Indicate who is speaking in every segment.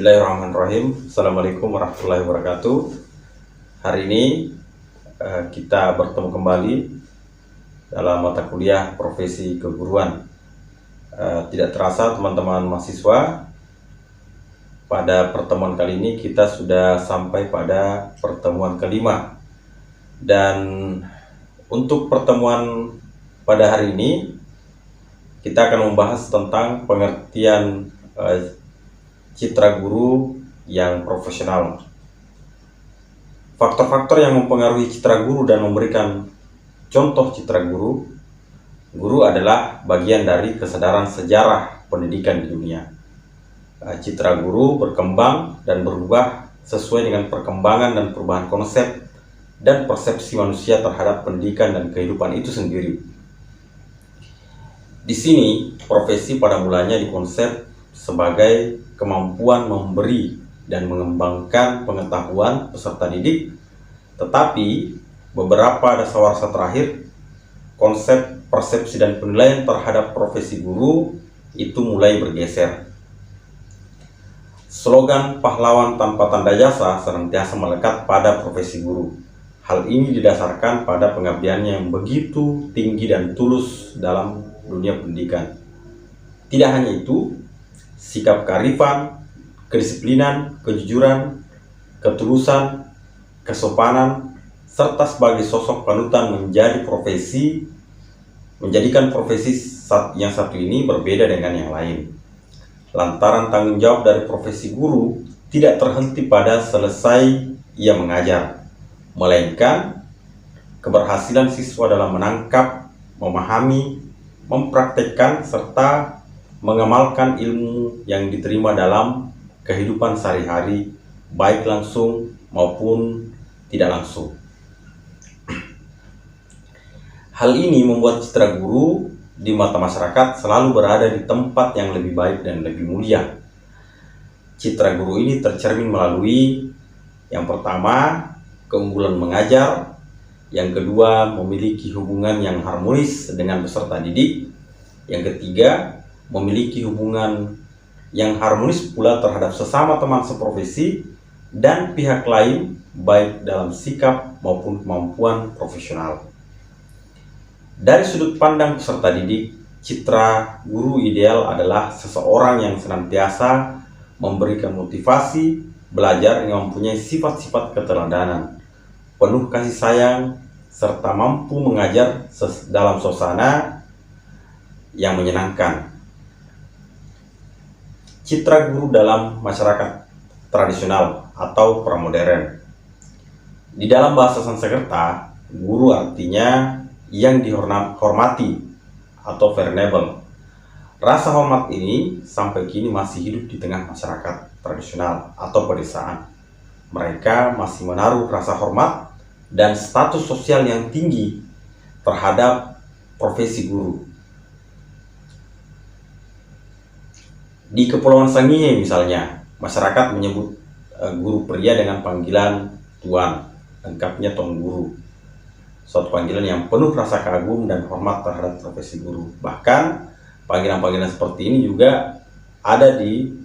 Speaker 1: Bismillahirrahmanirrahim. Assalamualaikum warahmatullahi wabarakatuh. Hari ini kita bertemu kembali dalam mata kuliah profesi keguruan. Tidak terasa teman-teman mahasiswa, pada pertemuan kali ini kita sudah sampai pada pertemuan kelima. Dan untuk pertemuan pada hari ini kita akan membahas tentang pengertian citra guru yang profesional. Faktor-faktor yang mempengaruhi citra guru dan memberikan contoh citra guru. Guru adalah bagian dari kesadaran sejarah pendidikan di dunia. Citra guru berkembang dan berubah sesuai dengan perkembangan dan perubahan konsep dan persepsi manusia terhadap pendidikan dan kehidupan itu sendiri. Di sini, profesi pada mulanya dikonsep sebagai kemampuan memberi dan mengembangkan pengetahuan peserta didik, tetapi beberapa dasawarsa terakhir, konsep, persepsi, dan penilaian terhadap profesi guru itu mulai bergeser. Slogan pahlawan tanpa tanda jasa senantiasa melekat pada profesi guru. Hal ini didasarkan pada pengabdiannya yang begitu tinggi dan tulus dalam dunia pendidikan. Tidak hanya itu, sikap kearifan, kedisiplinan, kejujuran, ketulusan, kesopanan, serta sebagai sosok panutan menjadikan profesi yang satu ini berbeda dengan yang lain. Lantaran tanggung jawab dari profesi guru tidak terhenti pada selesai ia mengajar, melainkan keberhasilan siswa dalam menangkap, memahami, mempraktekkan, serta mengamalkan ilmu yang diterima dalam kehidupan sehari-hari, baik langsung maupun tidak langsung. Hal ini membuat citra guru di mata masyarakat selalu berada di tempat yang lebih baik dan lebih mulia. Citra guru ini tercermin melalui yang pertama, keunggulan mengajar, yang kedua, memiliki hubungan yang harmonis dengan peserta didik, yang ketiga, memiliki hubungan yang harmonis pula terhadap sesama teman seprofesi dan pihak lain, baik dalam sikap maupun kemampuan profesional. Dari sudut pandang peserta didik, citra guru ideal adalah seseorang yang senantiasa memberikan motivasi belajar yang mempunyai sifat-sifat keteladanan, penuh kasih sayang, serta mampu mengajar dalam suasana yang menyenangkan. Citra guru dalam masyarakat tradisional atau pramodern. Di dalam bahasa Sanskerta, guru artinya yang dihormati atau venerable. Rasa hormat ini sampai kini masih hidup di tengah masyarakat tradisional atau pedesaan. Mereka masih menaruh rasa hormat dan status sosial yang tinggi terhadap profesi guru. Di Kepulauan Sangihe misalnya, masyarakat menyebut guru pria dengan panggilan Tuan, lengkapnya Tuan Guru. Suatu panggilan yang penuh rasa kagum dan hormat terhadap profesi guru. Bahkan panggilan-panggilan seperti ini juga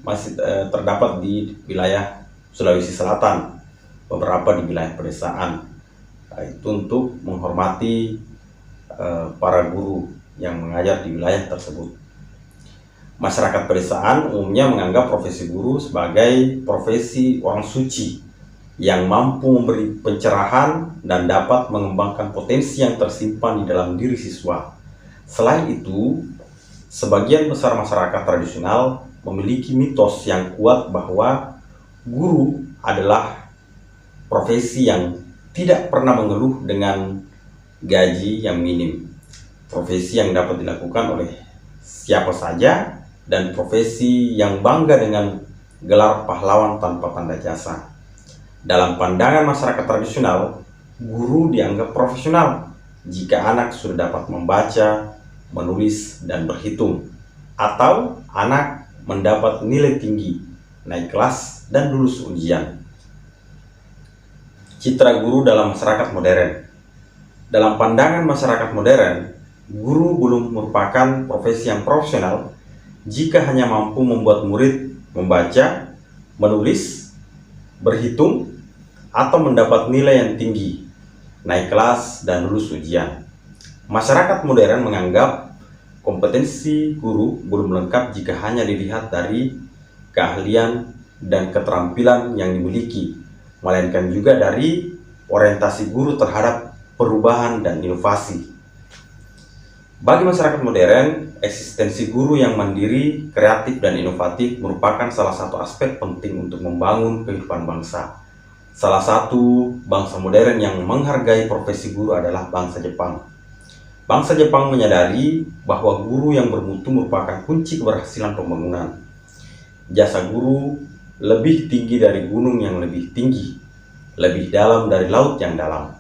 Speaker 1: masih terdapat di wilayah Sulawesi Selatan, beberapa di wilayah pedesaan. Itu untuk menghormati para guru yang mengajar di wilayah tersebut. Masyarakat pedesaan umumnya menganggap profesi guru sebagai profesi orang suci yang mampu memberi pencerahan dan dapat mengembangkan potensi yang tersimpan di dalam diri siswa. Selain itu, sebagian besar masyarakat tradisional memiliki mitos yang kuat bahwa guru adalah profesi yang tidak pernah mengeluh dengan gaji yang minim, profesi yang dapat dilakukan oleh siapa saja, dan profesi yang bangga dengan gelar pahlawan tanpa tanda jasa. Dalam pandangan masyarakat tradisional, guru dianggap profesional jika anak sudah dapat membaca, menulis, dan berhitung, atau anak mendapat nilai tinggi, naik kelas, dan lulus ujian. Citra guru dalam masyarakat modern. Dalam pandangan masyarakat modern, guru belum merupakan profesi yang profesional jika hanya mampu membuat murid membaca, menulis, berhitung, atau mendapat nilai yang tinggi, naik kelas, dan lulus ujian. Masyarakat modern menganggap kompetensi guru belum lengkap jika hanya dilihat dari keahlian dan keterampilan yang dimiliki, melainkan juga dari orientasi guru terhadap perubahan dan inovasi. Bagi masyarakat modern, eksistensi guru yang mandiri, kreatif, dan inovatif merupakan salah satu aspek penting untuk membangun kehidupan bangsa. Salah satu bangsa modern yang menghargai profesi guru adalah bangsa Jepang. Bangsa Jepang menyadari bahwa guru yang bermutu merupakan kunci keberhasilan pembangunan. Jasa guru lebih tinggi dari gunung yang lebih tinggi, lebih dalam dari laut yang dalam,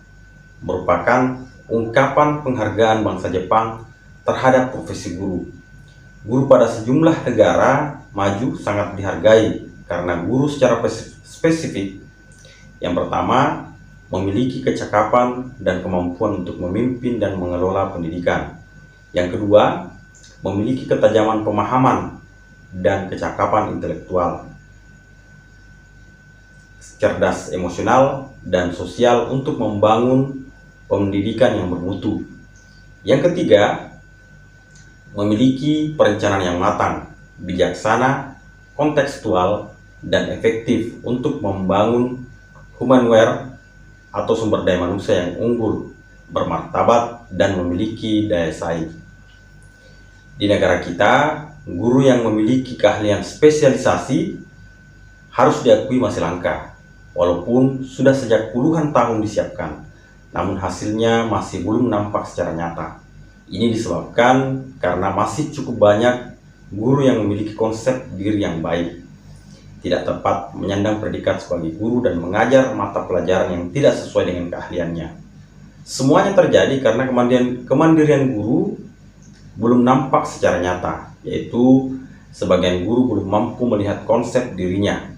Speaker 1: merupakan ungkapan penghargaan bangsa Jepang terhadap profesi guru. Guru pada sejumlah negara maju sangat dihargai karena guru secara spesifik. Yang pertama, memiliki kecakapan dan kemampuan untuk memimpin dan mengelola pendidikan. Yang kedua, memiliki ketajaman pemahaman dan kecakapan intelektual, cerdas emosional dan sosial untuk membangun pendidikan yang bermutu. Yang ketiga, memiliki perencanaan yang matang, bijaksana, kontekstual, dan efektif untuk membangun humanware atau sumber daya manusia yang unggul, bermartabat, dan memiliki daya saing. Di negara kita, guru yang memiliki keahlian spesialisasi harus diakui masih langka, walaupun sudah sejak puluhan tahun disiapkan, namun hasilnya masih belum nampak secara nyata. Ini disebabkan karena masih cukup banyak guru yang memiliki konsep diri yang baik, tidak tepat menyandang predikat sebagai guru dan mengajar mata pelajaran yang tidak sesuai dengan keahliannya. Semuanya terjadi karena kemandirian guru belum nampak secara nyata, yaitu sebagian guru belum mampu melihat konsep dirinya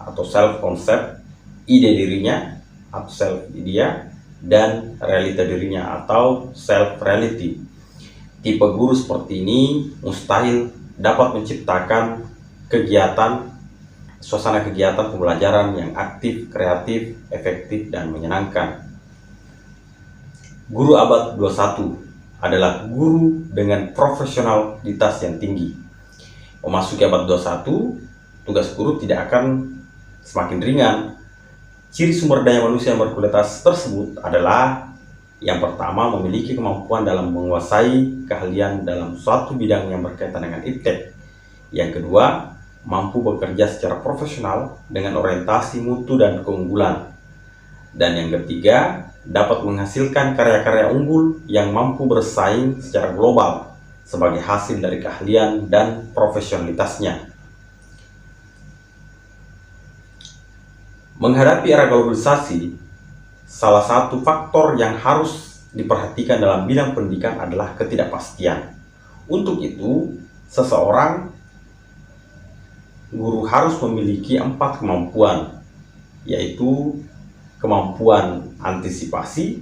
Speaker 1: atau self-konsep, ide dirinya atau self-idea, dan realita dirinya atau self-reality. Tipe guru seperti ini mustahil dapat menciptakan suasana kegiatan pembelajaran yang aktif, kreatif, efektif, dan menyenangkan. Guru abad 21 adalah guru dengan profesionalitas yang tinggi. Memasuki abad 21, tugas guru tidak akan semakin ringan. Ciri sumber daya manusia yang berkualitas tersebut adalah: yang pertama, memiliki kemampuan dalam menguasai keahlian dalam suatu bidang yang berkaitan dengan iptek. Yang kedua, mampu bekerja secara profesional dengan orientasi mutu dan keunggulan. Dan yang ketiga, dapat menghasilkan karya-karya unggul yang mampu bersaing secara global sebagai hasil dari keahlian dan profesionalitasnya. Menghadapi era globalisasi, salah satu faktor yang harus diperhatikan dalam bidang pendidikan adalah ketidakpastian. Untuk itu, guru harus memiliki 4 kemampuan, yaitu kemampuan antisipasi,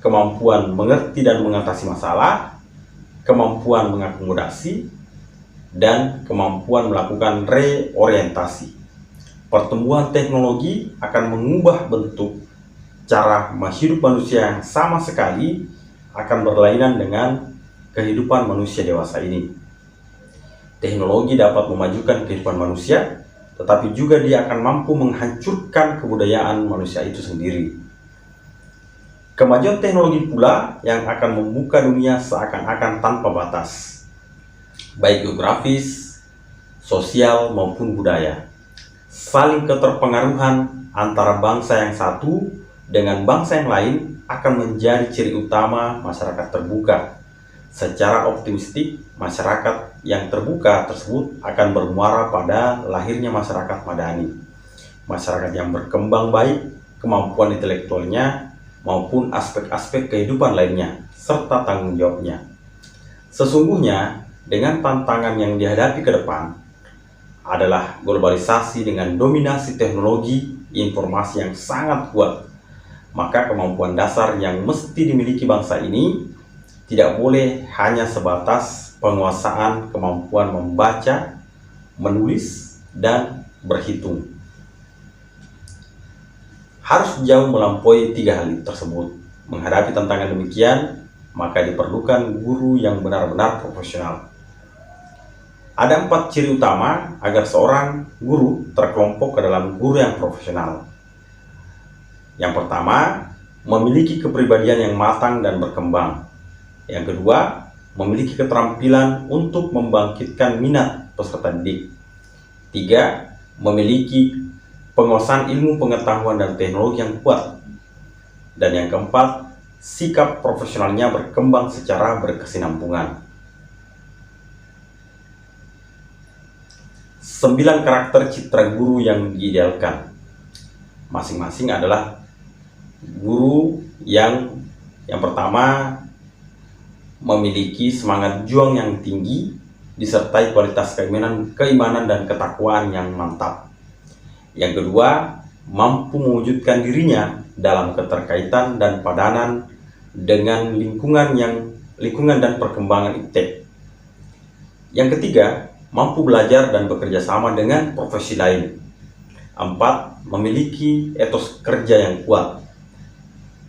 Speaker 1: kemampuan mengerti dan mengatasi masalah, kemampuan mengakomodasi, dan kemampuan melakukan reorientasi. Pertumbuhan teknologi akan mengubah bentuk cara hidup manusia yang sama sekali akan berlainan dengan kehidupan manusia dewasa ini. Teknologi dapat memajukan kehidupan manusia, tetapi juga dia akan mampu menghancurkan kebudayaan manusia itu sendiri. Kemajuan teknologi pula yang akan membuka dunia seakan-akan tanpa batas, baik geografis, sosial, maupun budaya. Saling keterpengaruhan antara bangsa yang satu dengan bangsa yang lain akan menjadi ciri utama masyarakat terbuka. Secara optimistik, masyarakat yang terbuka tersebut akan bermuara pada lahirnya masyarakat madani, masyarakat yang berkembang baik, kemampuan intelektualnya, maupun aspek-aspek kehidupan lainnya, serta tanggung jawabnya. Sesungguhnya, dengan tantangan yang dihadapi ke depan, adalah globalisasi dengan dominasi teknologi informasi yang sangat kuat. Maka kemampuan dasar yang mesti dimiliki bangsa ini tidak boleh hanya sebatas penguasaan kemampuan membaca, menulis, dan berhitung. Harus jauh melampaui 3 hal tersebut. Menghadapi tantangan demikian, maka diperlukan guru yang benar-benar profesional. Ada 4 ciri utama agar seorang guru terkelompok ke dalam guru yang profesional. Yang pertama, memiliki kepribadian yang matang dan berkembang. Yang kedua, memiliki keterampilan untuk membangkitkan minat peserta didik. 3, memiliki penguasaan ilmu pengetahuan dan teknologi yang kuat. Dan yang keempat, sikap profesionalnya berkembang secara berkesinambungan. 9 karakter citra guru yang diidealkan. Masing-masing adalah guru yang pertama memiliki semangat juang yang tinggi, disertai kualitas keimanan dan ketakwaan yang mantap. Yang kedua, mampu mewujudkan dirinya dalam keterkaitan dan padanan dengan lingkungan dan perkembangan iptek. Yang ketiga, mampu belajar dan bekerja sama dengan profesi lain. 4, memiliki etos kerja yang kuat.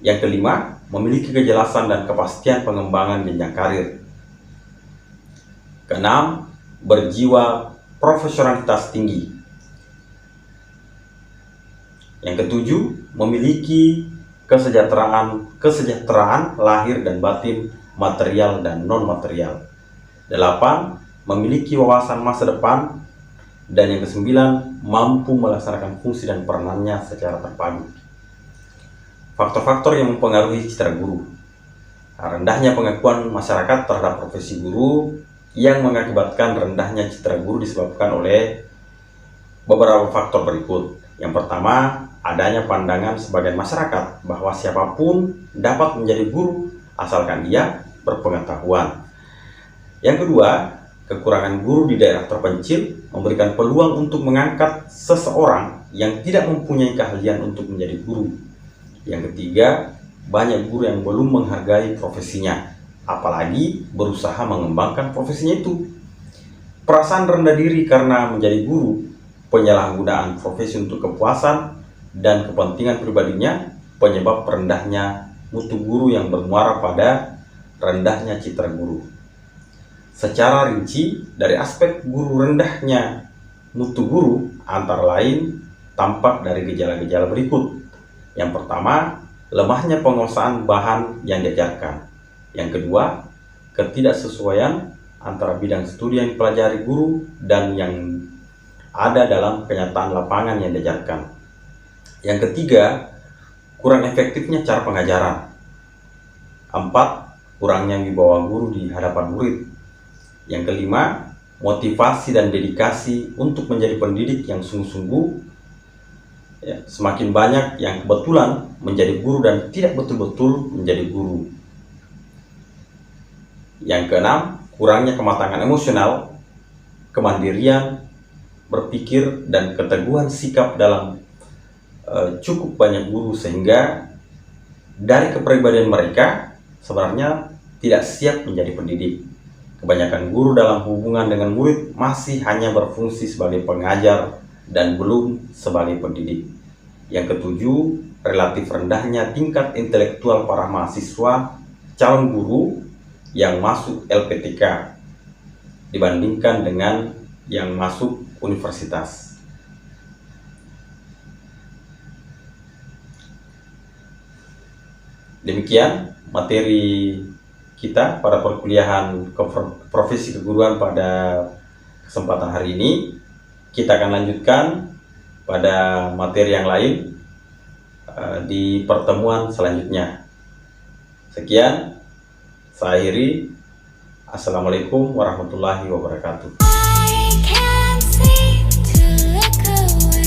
Speaker 1: Yang kelima, memiliki kejelasan dan kepastian pengembangan jenjang karir. Keenam, berjiwa profesionalitas tinggi. Yang ketujuh, memiliki kesejahteraan lahir dan batin, material dan non-material. 8, memiliki wawasan masa depan. Dan yang kesembilan, mampu melaksanakan fungsi dan peranannya secara terpadu. Faktor-faktor yang mempengaruhi citra guru. Rendahnya pengakuan masyarakat terhadap profesi guru yang mengakibatkan rendahnya citra guru disebabkan oleh beberapa faktor berikut. Yang pertama, adanya pandangan sebagian masyarakat bahwa siapapun dapat menjadi guru asalkan dia berpengetahuan. Yang kedua, kekurangan guru di daerah terpencil memberikan peluang untuk mengangkat seseorang yang tidak mempunyai keahlian untuk menjadi guru. Yang ketiga, banyak guru yang belum menghargai profesinya, apalagi berusaha mengembangkan profesinya itu. Perasaan rendah diri karena menjadi guru, penyalahgunaan profesi untuk kepuasan dan kepentingan pribadinya, penyebab rendahnya mutu guru yang bermuara pada rendahnya citra guru. Secara rinci, dari aspek guru rendahnya mutu guru antara lain tampak dari gejala-gejala berikut. Yang pertama, lemahnya penguasaan bahan yang diajarkan. Yang kedua, ketidaksesuaian antara bidang studi yang dipelajari guru dan yang ada dalam kenyataan lapangan yang diajarkan. Yang ketiga, kurang efektifnya cara pengajaran. 4, kurangnya wibawa guru di hadapan murid. Yang kelima, motivasi dan dedikasi untuk menjadi pendidik yang sungguh-sungguh. Semakin banyak yang kebetulan menjadi guru dan tidak betul-betul menjadi guru. Yang keenam, kurangnya kematangan emosional, kemandirian berpikir dan keteguhan sikap dalam cukup banyak guru, sehingga dari kepribadian mereka sebenarnya tidak siap menjadi pendidik. Kebanyakan guru dalam hubungan dengan murid masih hanya berfungsi sebagai pengajar dan belum sebagai pendidik. Yang ketujuh, relatif rendahnya tingkat intelektual para mahasiswa calon guru yang masuk LPTK dibandingkan dengan yang masuk universitas. Demikian materi kita pada perkuliahan profesi keguruan pada kesempatan hari ini. Kita akan lanjutkan pada materi yang lain di pertemuan selanjutnya. Sekian, saya akhiri. Assalamualaikum warahmatullahi wabarakatuh.